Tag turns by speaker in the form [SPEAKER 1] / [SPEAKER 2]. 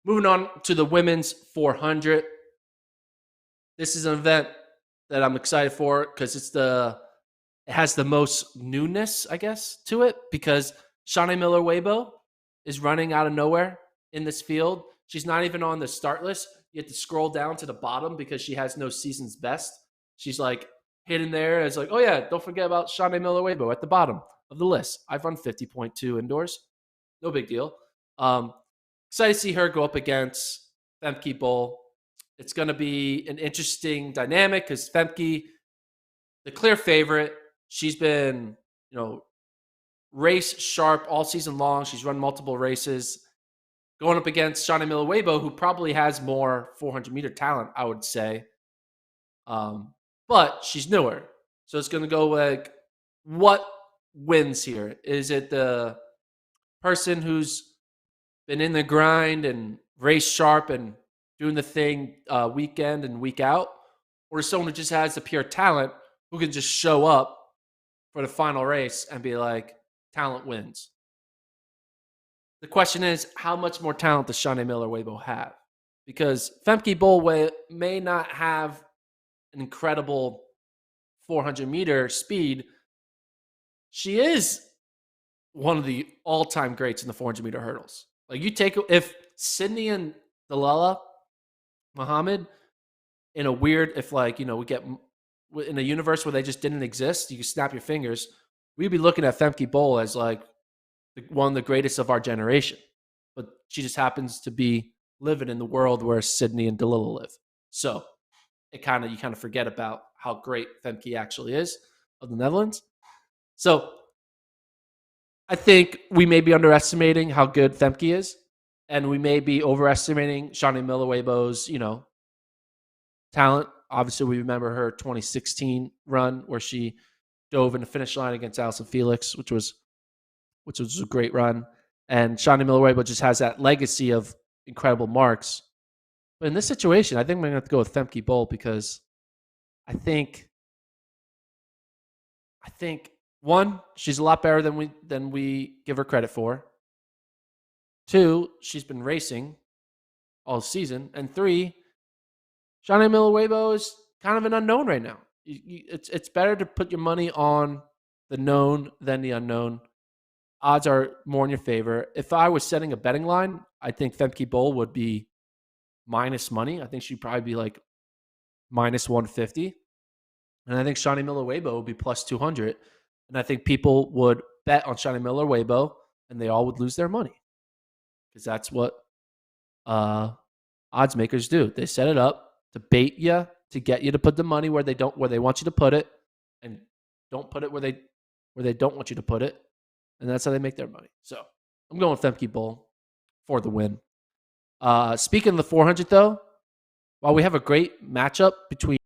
[SPEAKER 1] Moving on to the women's 400. This is an event that I'm excited for because it has the most newness, I guess, to it, because Shaunae Miller-Uibo is running out of nowhere in this field. She's not even on the start list. You have to scroll down to the bottom because she has no season's best. She's like hidden there as like, oh yeah, don't forget about Shaunae Miller-Uibo at the bottom of the list. I've run 50.2 indoors. No big deal. Excited to see her go up against Femke Bowl. It's going to be an interesting dynamic because Femke, the clear favorite, she's been, race sharp all season long. She's run multiple races. Going up against Shaunae Miller-Uibo, who probably has more 400-meter talent, I would say. But she's newer. So it's going to go like, what wins here? Is it the person who's been in the grind and race sharp and doing the thing week in and week out? Or someone who just has the pure talent who can just show up for the final race and be like, talent wins? The question is, how much more talent does Shaunae Miller-Uibo have? Because Femke Bowl may not have an incredible 400-meter speed. She is one of the all-time greats in the 400-meter hurdles. Like, if Sydney and Delilah Muhammad we get in a universe where they just didn't exist, you can snap your fingers, we'd be looking at Femke Bowl as like one of the greatest of our generation. But she just happens to be living in the world where Sydney and Delilah live. So you kind of forget about how great Femke actually is of the Netherlands. So I think we may be underestimating how good Femke is, and we may be overestimating Shaunae Miller-Uibo's, talent. Obviously, we remember her 2016 run where she dove in the finish line against Allison Felix, which was a great run. And Shaunae Miller-Uibo just has that legacy of incredible marks. But in this situation, I think I'm going to have to go with Femke Bowl because I think one, she's a lot better than we give her credit for. Two, she's been racing all season. And three, Shaunae Miller-Uibo is kind of an unknown right now. It's better to put your money on the known than the unknown. Odds are more in your favor. If I was setting a betting line, I think Femke Bowl would be minus money. I think she'd probably be like minus 150. And I think Shaunae Miller-Uibo would be plus 200. And I think people would bet on Shaunae Miller-Uibo and they all would lose their money. Because that's what odds makers do. They set it up to bait you, to get you to put the money where they want you to put it, and don't put it where they don't want you to put it. And that's how they make their money. So I'm going with Femke Bowl for the win. Speaking of the 400, though, while we have a great matchup between